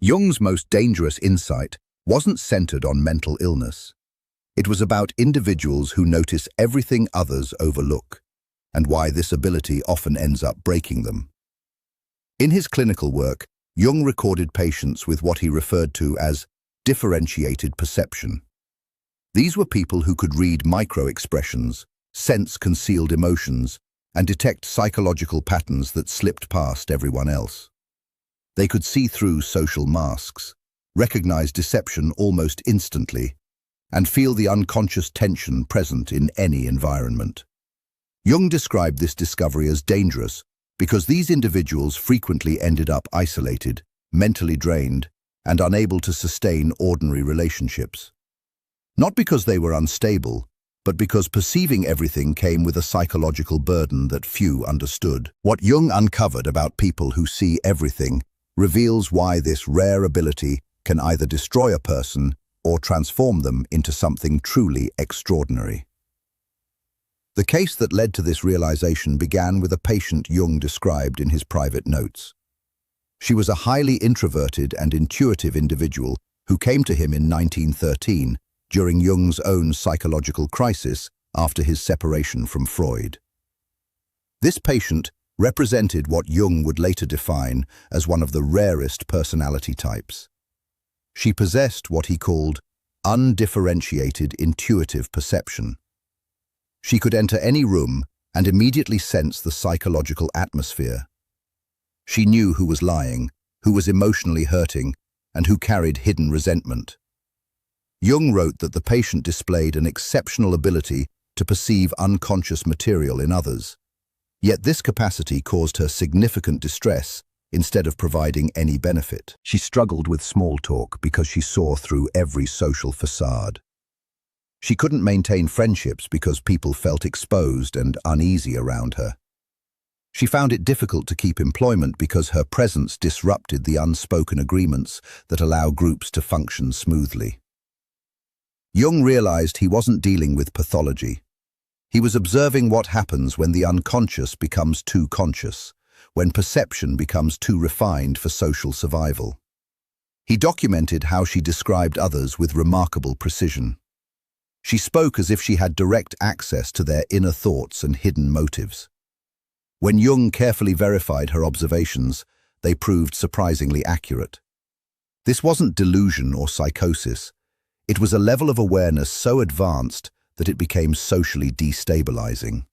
Jung's most dangerous insight wasn't centered on mental illness. It was about individuals who notice everything others overlook, and why this ability often ends up breaking them. In his clinical work, Jung recorded patients with what he referred to as differentiated perception. These were people who could read micro-expressions, sense concealed emotions, and detect psychological patterns that slipped past everyone else. They could see through social masks, recognize deception almost instantly, and feel the unconscious tension present in any environment. Jung described this discovery as dangerous because these individuals frequently ended up isolated, mentally drained, and unable to sustain ordinary relationships. Not because they were unstable, but because perceiving everything came with a psychological burden that few understood. What Jung uncovered about people who see everything reveals why this rare ability can either destroy a person or transform them into something truly extraordinary. The case that led to this realization began with a patient Jung described in his private notes. She was a highly introverted and intuitive individual who came to him in 1913 during Jung's own psychological crisis after his separation from Freud. This patient represented what Jung would later define as one of the rarest personality types. She possessed what he called undifferentiated intuitive perception. She could enter any room and immediately sense the psychological atmosphere. She knew who was lying, who was emotionally hurting, and who carried hidden resentment. Jung wrote that the patient displayed an exceptional ability to perceive unconscious material in others. Yet this capacity caused her significant distress instead of providing any benefit. She struggled with small talk because she saw through every social facade. She couldn't maintain friendships because people felt exposed and uneasy around her. She found it difficult to keep employment because her presence disrupted the unspoken agreements that allow groups to function smoothly. Jung realized he wasn't dealing with pathology. He was observing what happens when the unconscious becomes too conscious, when perception becomes too refined for social survival. He documented how she described others with remarkable precision. She spoke as if she had direct access to their inner thoughts and hidden motives. When Jung carefully verified her observations, they proved surprisingly accurate. This wasn't delusion or psychosis. It was a level of awareness so advanced that it became socially destabilizing.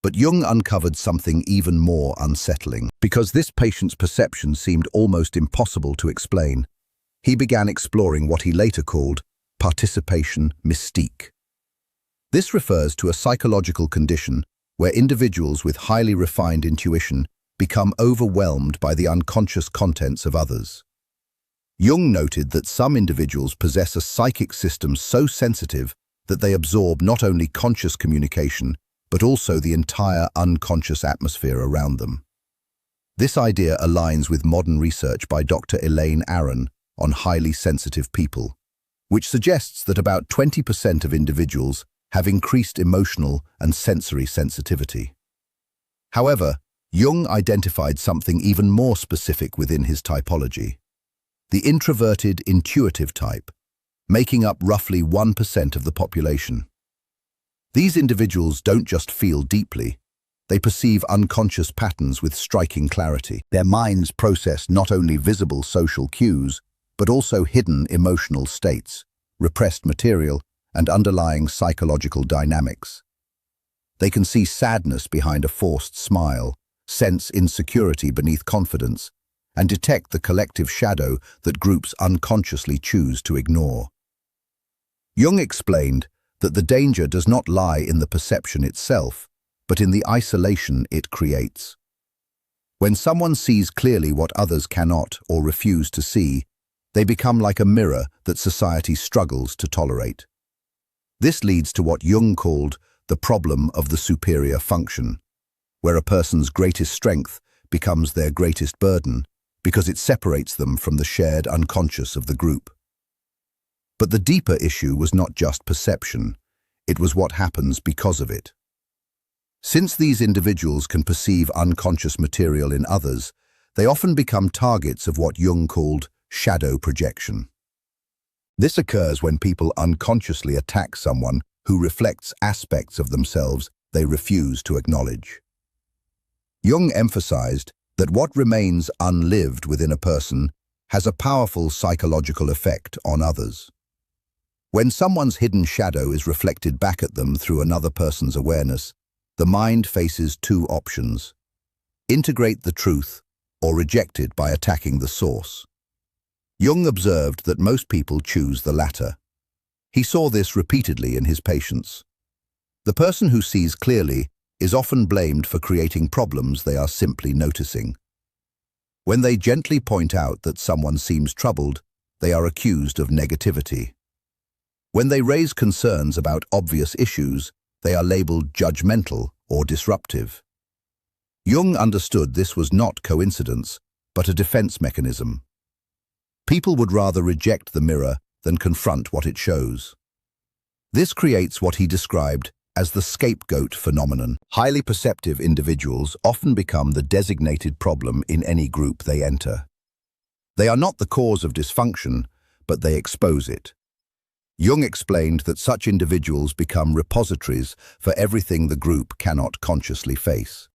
But Jung uncovered something even more unsettling. Because this patient's perception seemed almost impossible to explain, he began exploring what he later called participation mystique. This refers to a psychological condition where individuals with highly refined intuition become overwhelmed by the unconscious contents of others. Jung noted that some individuals possess a psychic system so sensitive that they absorb not only conscious communication, but also the entire unconscious atmosphere around them. This idea aligns with modern research by Dr. Elaine Aron on highly sensitive people, which suggests that about 20% of individuals have increased emotional and sensory sensitivity. However, Jung identified something even more specific within his typology: the introverted intuitive type, making up roughly 1% of the population. These individuals don't just feel deeply, they perceive unconscious patterns with striking clarity. Their minds process not only visible social cues, but also hidden emotional states, repressed material, and underlying psychological dynamics. They can see sadness behind a forced smile, sense insecurity beneath confidence, and detect the collective shadow that groups unconsciously choose to ignore. Jung explained that the danger does not lie in the perception itself, but in the isolation it creates. When someone sees clearly what others cannot or refuse to see, they become like a mirror that society struggles to tolerate. This leads to what Jung called the problem of the superior function, where a person's greatest strength becomes their greatest burden because it separates them from the shared unconscious of the group. But the deeper issue was not just perception, it was what happens because of it. Since these individuals can perceive unconscious material in others, they often become targets of what Jung called shadow projection. This occurs when people unconsciously attack someone who reflects aspects of themselves they refuse to acknowledge. Jung emphasized that what remains unlived within a person has a powerful psychological effect on others. When someone's hidden shadow is reflected back at them through another person's awareness, the mind faces two options: integrate the truth or reject it by attacking the source. Jung observed that most people choose the latter. He saw this repeatedly in his patients. The person who sees clearly is often blamed for creating problems they are simply noticing. When they gently point out that someone seems troubled, they are accused of negativity. When they raise concerns about obvious issues, they are labeled judgmental or disruptive. Jung understood this was not coincidence, but a defense mechanism. People would rather reject the mirror than confront what it shows. This creates what he described as the scapegoat phenomenon. Highly perceptive individuals often become the designated problem in any group they enter. They are not the cause of dysfunction, but they expose it. Jung explained that such individuals become repositories for everything the group cannot consciously face.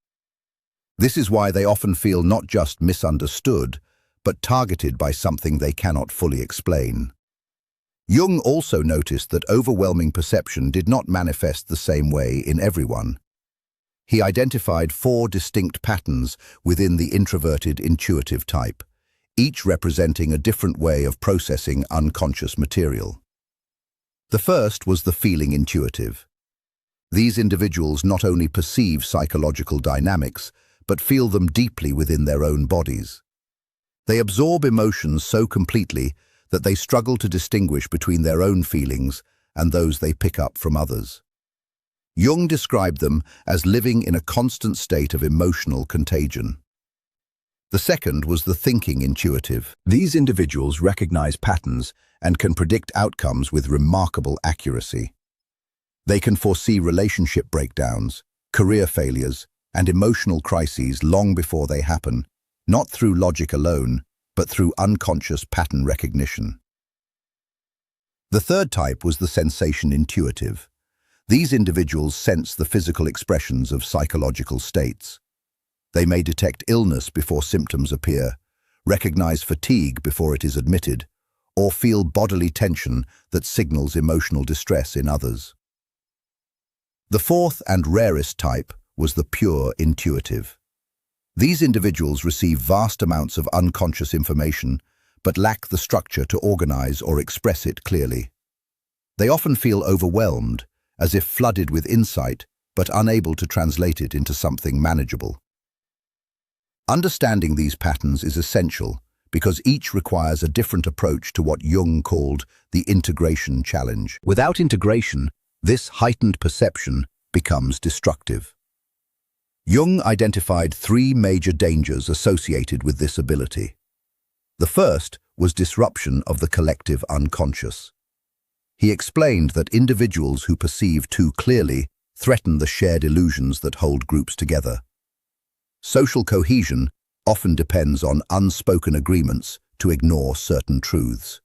This is why they often feel not just misunderstood, but targeted by something they cannot fully explain. Jung also noticed that overwhelming perception did not manifest the same way in everyone. He identified 4 distinct patterns within the introverted intuitive type, each representing a different way of processing unconscious material. The first was the feeling intuitive. These individuals not only perceive psychological dynamics, but feel them deeply within their own bodies. They absorb emotions so completely that they struggle to distinguish between their own feelings and those they pick up from others. Jung described them as living in a constant state of emotional contagion. The second was the thinking intuitive. These individuals recognize patterns and can predict outcomes with remarkable accuracy. They can foresee relationship breakdowns, career failures, and emotional crises long before they happen, not through logic alone, but through unconscious pattern recognition. The third type was the sensation intuitive. These individuals sense the physical expressions of psychological states. They may detect illness before symptoms appear, recognize fatigue before it is admitted, or feel bodily tension that signals emotional distress in others. The fourth and rarest type was the pure intuitive. These individuals receive vast amounts of unconscious information, but lack the structure to organize or express it clearly. They often feel overwhelmed, as if flooded with insight, but unable to translate it into something manageable. Understanding these patterns is essential because each requires a different approach to what Jung called the integration challenge. Without integration, this heightened perception becomes destructive. Jung identified 3 major dangers associated with this ability. The first was disruption of the collective unconscious. He explained that individuals who perceive too clearly threaten the shared illusions that hold groups together. Social cohesion often depends on unspoken agreements to ignore certain truths.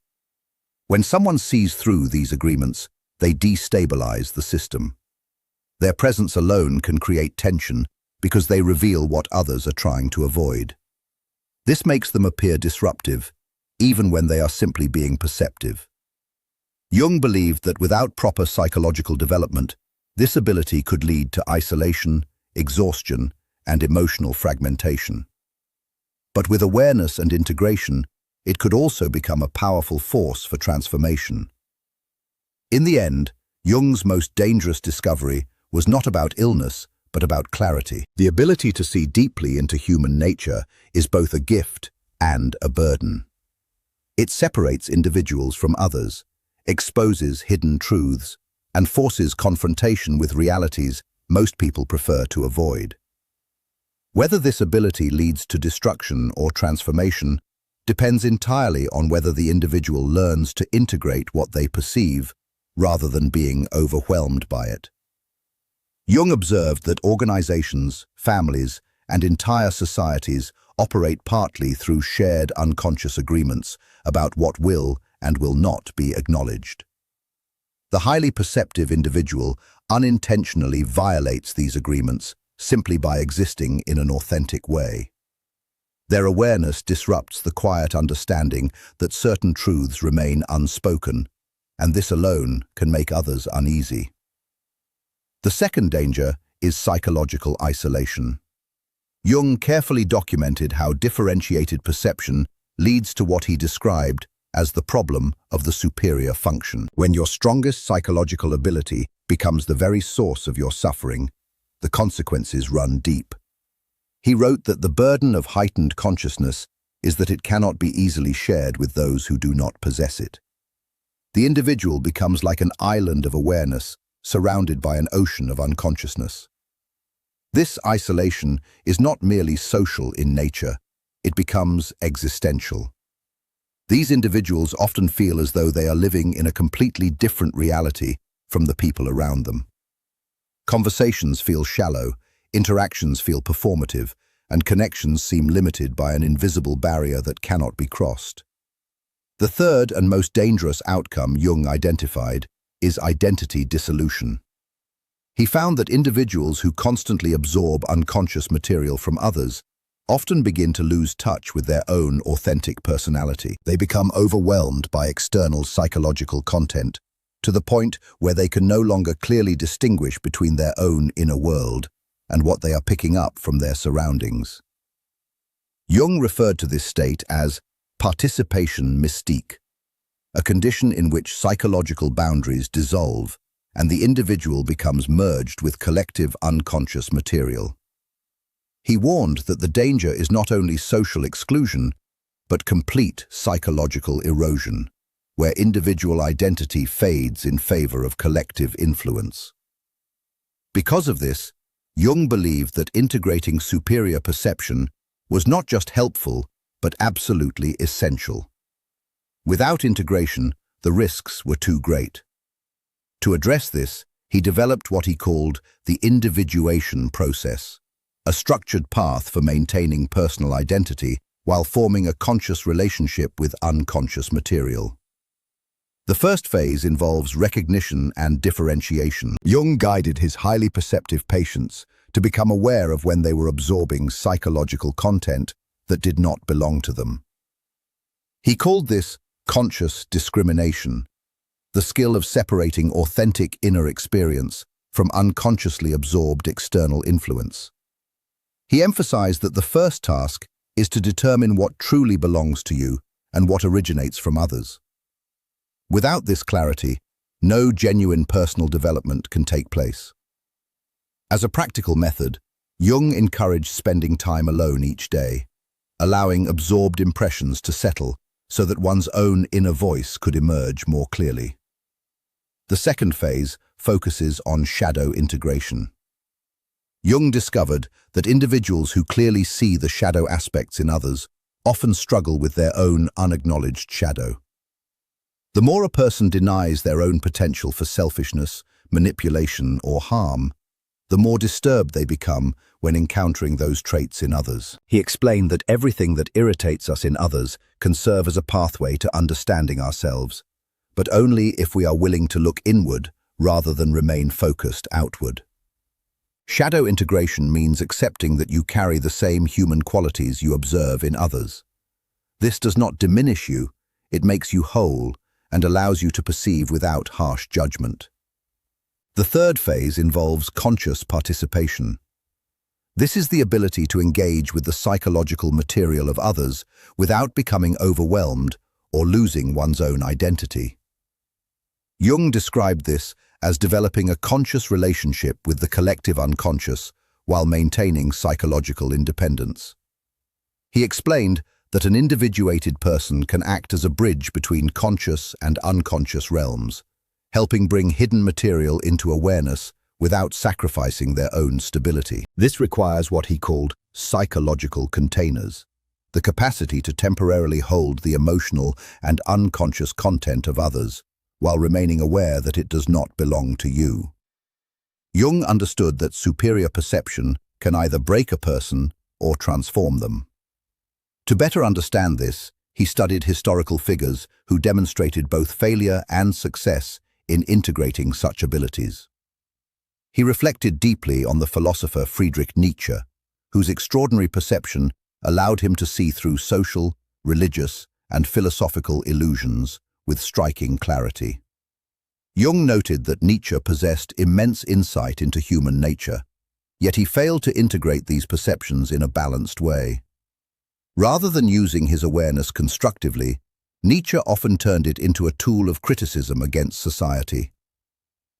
When someone sees through these agreements, they destabilize the system. Their presence alone can create tension because they reveal what others are trying to avoid. This makes them appear disruptive, even when they are simply being perceptive. Jung believed that without proper psychological development, this ability could lead to isolation, exhaustion, and emotional fragmentation. But with awareness and integration, it could also become a powerful force for transformation. In the end, Jung's most dangerous discovery was not about illness, but about clarity. The ability to see deeply into human nature is both a gift and a burden. It separates individuals from others, exposes hidden truths, and forces confrontation with realities most people prefer to avoid. Whether this ability leads to destruction or transformation depends entirely on whether the individual learns to integrate what they perceive rather than being overwhelmed by it. Jung observed that organizations, families, and entire societies operate partly through shared unconscious agreements about what will and will not be acknowledged. The highly perceptive individual unintentionally violates these agreements simply by existing in an authentic way. Their awareness disrupts the quiet understanding that certain truths remain unspoken, and this alone can make others uneasy. The second danger is psychological isolation. Jung carefully documented how differentiated perception leads to what he described as the problem of the superior function. When your strongest psychological ability becomes the very source of your suffering, the consequences run deep. He wrote that the burden of heightened consciousness is that it cannot be easily shared with those who do not possess it. The individual becomes like an island of awareness surrounded by an ocean of unconsciousness. This isolation is not merely social in nature, it becomes existential. These individuals often feel as though they are living in a completely different reality from the people around them. Conversations feel shallow, interactions feel performative, and connections seem limited by an invisible barrier that cannot be crossed. The third and most dangerous outcome Jung identified is identity dissolution. He found that individuals who constantly absorb unconscious material from others often begin to lose touch with their own authentic personality. They become overwhelmed by external psychological content to the point where they can no longer clearly distinguish between their own inner world and what they are picking up from their surroundings. Jung referred to this state as participation mystique, a condition in which psychological boundaries dissolve and the individual becomes merged with collective unconscious material. He warned that the danger is not only social exclusion, but complete psychological erosion, where individual identity fades in favor of collective influence. Because of this, Jung believed that integrating superior perception was not just helpful, but absolutely essential. Without integration, the risks were too great. To address this, he developed what he called the individuation process, a structured path for maintaining personal identity while forming a conscious relationship with unconscious material. The first phase involves recognition and differentiation. Jung guided his highly perceptive patients to become aware of when they were absorbing psychological content that did not belong to them. He called this conscious discrimination, the skill of separating authentic inner experience from unconsciously absorbed external influence. He emphasized that the first task is to determine what truly belongs to you and what originates from others. Without this clarity, no genuine personal development can take place. As a practical method, Jung encouraged spending time alone each day, allowing absorbed impressions to settle so that one's own inner voice could emerge more clearly. The second phase focuses on shadow integration. Jung discovered that individuals who clearly see the shadow aspects in others often struggle with their own unacknowledged shadow. The more a person denies their own potential for selfishness, manipulation, or harm, the more disturbed they become when encountering those traits in others. He explained that everything that irritates us in others can serve as a pathway to understanding ourselves, but only if we are willing to look inward rather than remain focused outward. Shadow integration means accepting that you carry the same human qualities you observe in others. This does not diminish you, it makes you whole and allows you to perceive without harsh judgment. The third phase involves conscious participation. This is the ability to engage with the psychological material of others without becoming overwhelmed or losing one's own identity. Jung described this as developing a conscious relationship with the collective unconscious while maintaining psychological independence. He explained that an individuated person can act as a bridge between conscious and unconscious realms, helping bring hidden material into awareness without sacrificing their own stability. This requires what he called psychological containers, the capacity to temporarily hold the emotional and unconscious content of others, while remaining aware that it does not belong to you. Jung understood that superior perception can either break a person or transform them. To better understand this, he studied historical figures who demonstrated both failure and success in integrating such abilities. He reflected deeply on the philosopher Friedrich Nietzsche, whose extraordinary perception allowed him to see through social, religious, and philosophical illusions with striking clarity. Jung noted that Nietzsche possessed immense insight into human nature, yet he failed to integrate these perceptions in a balanced way. Rather than using his awareness constructively, Nietzsche often turned it into a tool of criticism against society.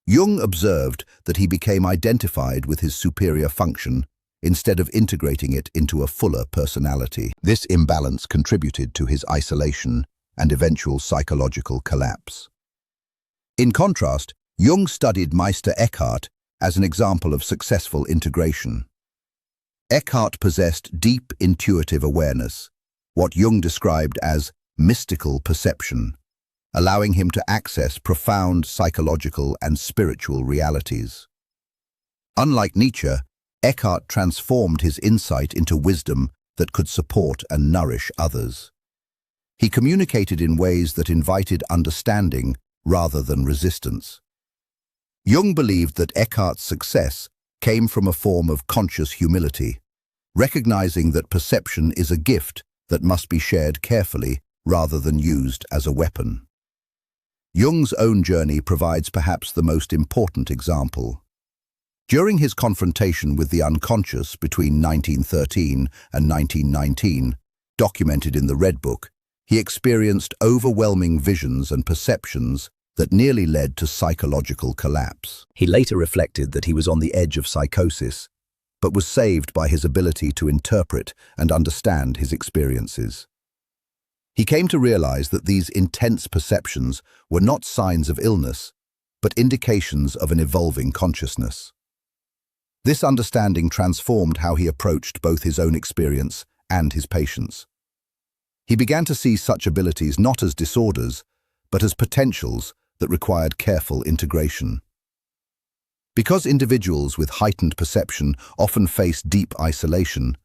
Jung observed that he became identified with his superior function instead of integrating it into a fuller personality. This imbalance contributed to his isolation and eventual psychological collapse. In contrast, Jung studied Meister Eckhart as an example of successful integration. Eckhart possessed deep intuitive awareness, what Jung described as mystical perception, allowing him to access profound psychological and spiritual realities. Unlike Nietzsche, Eckhart transformed his insight into wisdom that could support and nourish others. He communicated in ways that invited understanding rather than resistance. Jung believed that Eckhart's success came from a form of conscious humility, recognizing that perception is a gift that must be shared carefully rather than used as a weapon. Jung's own journey provides perhaps the most important example. During his confrontation with the unconscious between 1913 and 1919, documented in the Red Book, he experienced overwhelming visions and perceptions that nearly led to psychological collapse. He later reflected that he was on the edge of psychosis, but was saved by his ability to interpret and understand his experiences. He came to realize that these intense perceptions were not signs of illness, but indications of an evolving consciousness. This understanding transformed how he approached both his own experience and his patients. He began to see such abilities not as disorders, but as potentials that required careful integration. Because individuals with heightened perception often face deep isolation,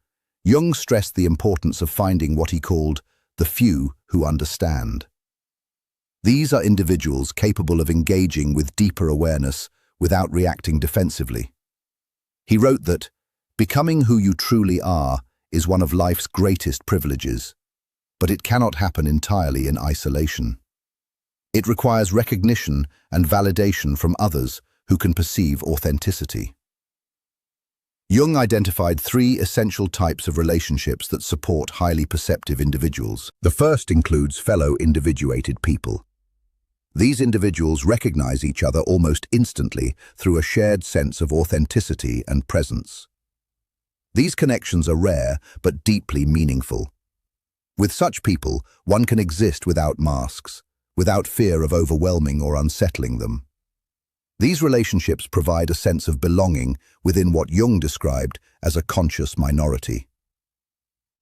Jung stressed the importance of finding what he called the few who understand. These are individuals capable of engaging with deeper awareness without reacting defensively. He wrote that, "Becoming who you truly are is one of life's greatest privileges, but it cannot happen entirely in isolation. It requires recognition and validation from others who can perceive authenticity." Jung identified 3 essential types of relationships that support highly perceptive individuals. The first includes fellow individuated people. These individuals recognize each other almost instantly through a shared sense of authenticity and presence. These connections are rare but deeply meaningful. With such people, one can exist without masks, without fear of overwhelming or unsettling them. These relationships provide a sense of belonging within what Jung described as a conscious minority.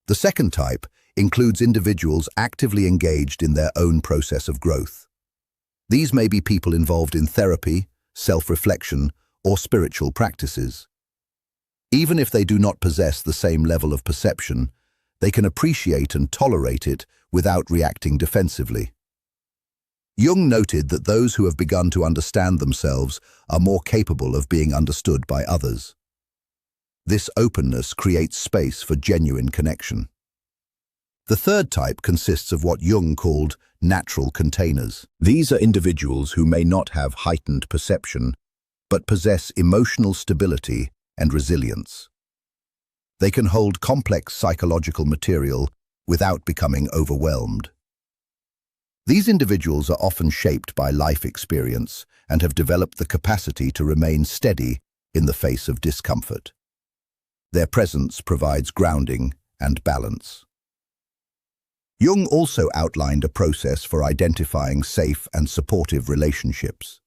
The second type includes individuals actively engaged in their own process of growth. These may be people involved in therapy, self-reflection, or spiritual practices. Even if they do not possess the same level of perception, they can appreciate and tolerate it without reacting defensively. Jung noted that those who have begun to understand themselves are more capable of being understood by others. This openness creates space for genuine connection. The third type consists of what Jung called natural containers. These are individuals who may not have heightened perception, but possess emotional stability and resilience. They can hold complex psychological material without becoming overwhelmed. These individuals are often shaped by life experience and have developed the capacity to remain steady in the face of discomfort. Their presence provides grounding and balance. Jung also outlined a process for identifying safe and supportive relationships.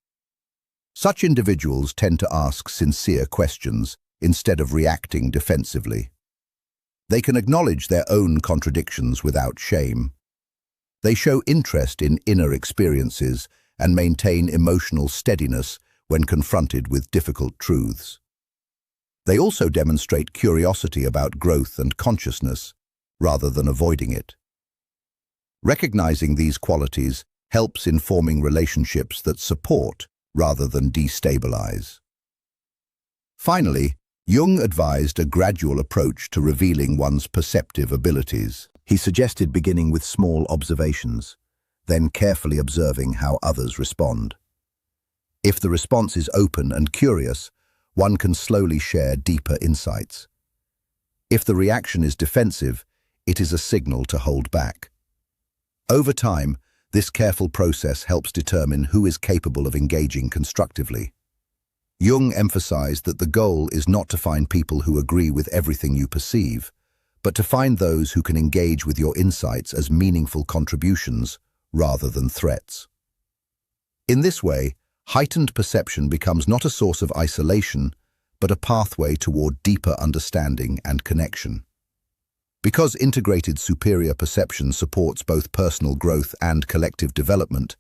Such individuals tend to ask sincere questions instead of reacting defensively. They can acknowledge their own contradictions without shame. They show interest in inner experiences and maintain emotional steadiness when confronted with difficult truths. They also demonstrate curiosity about growth and consciousness, rather than avoiding it. Recognizing these qualities helps in forming relationships that support rather than destabilize. Finally, Jung advised a gradual approach to revealing one's perceptive abilities. He suggested beginning with small observations, then carefully observing how others respond. If the response is open and curious, one can slowly share deeper insights. If the reaction is defensive, it is a signal to hold back. Over time, this careful process helps determine who is capable of engaging constructively. Jung emphasized that the goal is not to find people who agree with everything you perceive, but to find those who can engage with your insights as meaningful contributions rather than threats. In this way, heightened perception becomes not a source of isolation, but a pathway toward deeper understanding and connection. Because integrated superior perception supports both personal growth and collective development,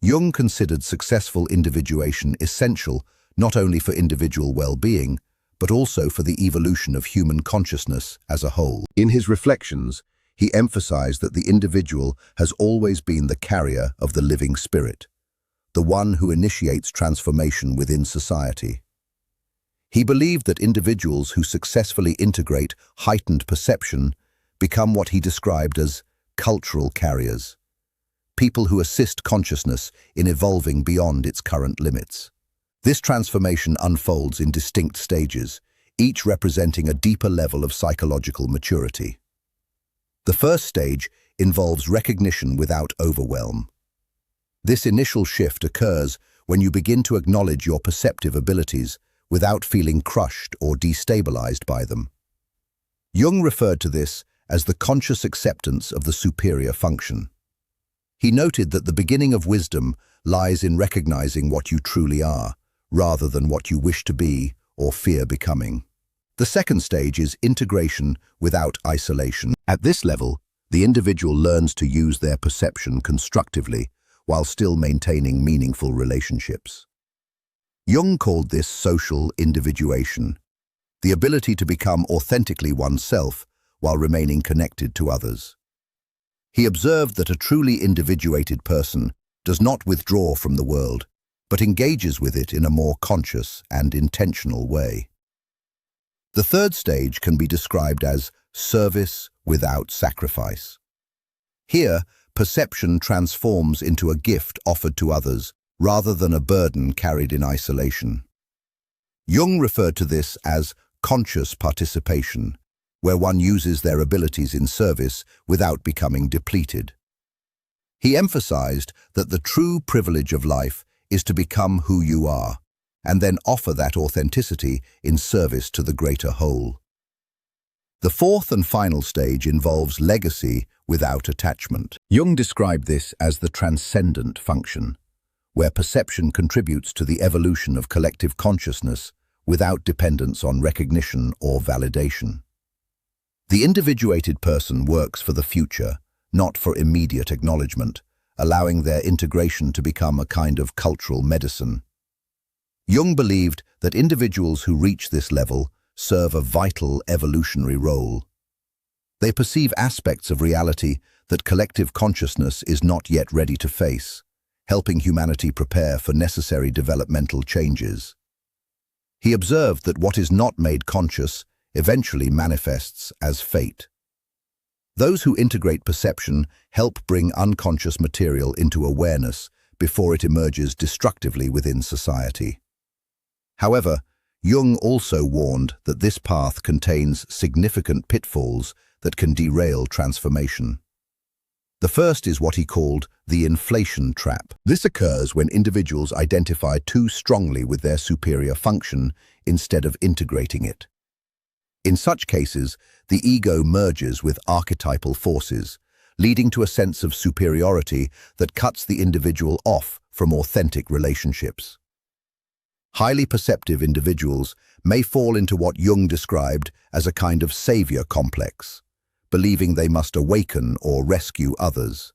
Jung considered successful individuation essential not only for individual well-being, but also for the evolution of human consciousness as a whole. In his reflections, he emphasized that the individual has always been the carrier of the living spirit, the one who initiates transformation within society. He believed that individuals who successfully integrate heightened perception become what he described as cultural carriers, people who assist consciousness in evolving beyond its current limits. This transformation unfolds in distinct stages, each representing a deeper level of psychological maturity. The first stage involves recognition without overwhelm. This initial shift occurs when you begin to acknowledge your perceptive abilities without feeling crushed or destabilized by them. Jung referred to this as the conscious acceptance of the superior function. He noted that the beginning of wisdom lies in recognizing what you truly are, rather than what you wish to be or fear becoming. The second stage is integration without isolation. At this level, the individual learns to use their perception constructively while still maintaining meaningful relationships. Jung called this social individuation, the ability to become authentically oneself while remaining connected to others. He observed that a truly individuated person does not withdraw from the world, but engages with it in a more conscious and intentional way. The third stage can be described as service without sacrifice. Here, perception transforms into a gift offered to others rather than a burden carried in isolation. Jung referred to this as conscious participation, where one uses their abilities in service without becoming depleted. He emphasized that the true privilege of life is to become who you are, and then offer that authenticity in service to the greater whole. The fourth and final stage involves legacy without attachment. Jung described this as the transcendent function, where perception contributes to the evolution of collective consciousness without dependence on recognition or validation. The individuated person works for the future, not for immediate acknowledgement, allowing their integration to become a kind of cultural medicine. Jung believed that individuals who reach this level serve a vital evolutionary role. They perceive aspects of reality that collective consciousness is not yet ready to face, helping humanity prepare for necessary developmental changes. He observed that what is not made conscious eventually manifests as fate. Those who integrate perception help bring unconscious material into awareness before it emerges destructively within society. However, Jung also warned that this path contains significant pitfalls that can derail transformation. The first is what he called the inflation trap. This occurs when individuals identify too strongly with their superior function instead of integrating it. In such cases, the ego merges with archetypal forces, leading to a sense of superiority that cuts the individual off from authentic relationships. Highly perceptive individuals may fall into what Jung described as a kind of savior complex, believing they must awaken or rescue others.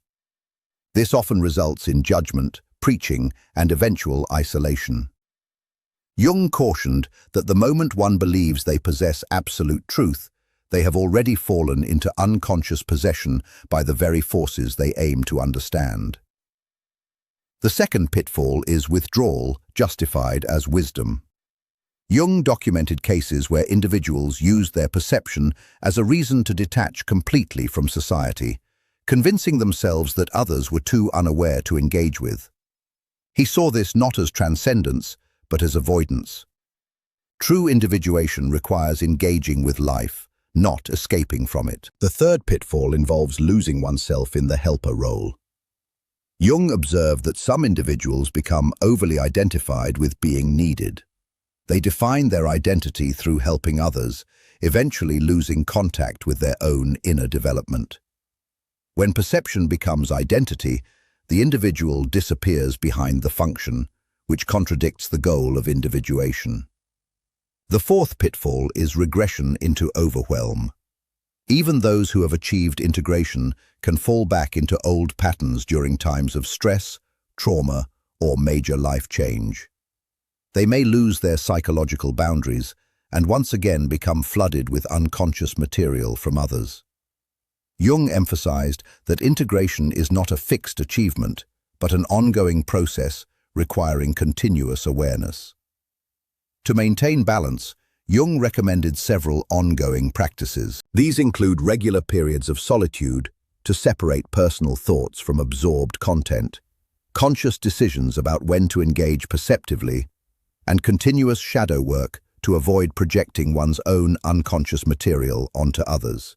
This often results in judgment, preaching, and eventual isolation. Jung cautioned that the moment one believes they possess absolute truth, They have already fallen into unconscious possession by the very forces they aim to understand. The second pitfall is withdrawal justified as wisdom. Jung documented cases where individuals used their perception as a reason to detach completely from society, convincing themselves that others were too unaware to engage with. He saw this not as transcendence, but as avoidance. True individuation requires engaging with life, not escaping from it. The third pitfall involves losing oneself in the helper role. Jung observed that some individuals become overly identified with being needed. They define their identity through helping others, eventually losing contact with their own inner development. When perception becomes identity, the individual disappears behind the function, which contradicts the goal of individuation. The fourth pitfall is regression into overwhelm. Even those who have achieved integration can fall back into old patterns during times of stress, trauma, or major life change. They may lose their psychological boundaries and once again become flooded with unconscious material from others. Jung emphasized that integration is not a fixed achievement, but an ongoing process requiring continuous awareness. To maintain balance, Jung recommended several ongoing practices. These include regular periods of solitude to separate personal thoughts from absorbed content, conscious decisions about when to engage perceptively, and continuous shadow work to avoid projecting one's own unconscious material onto others.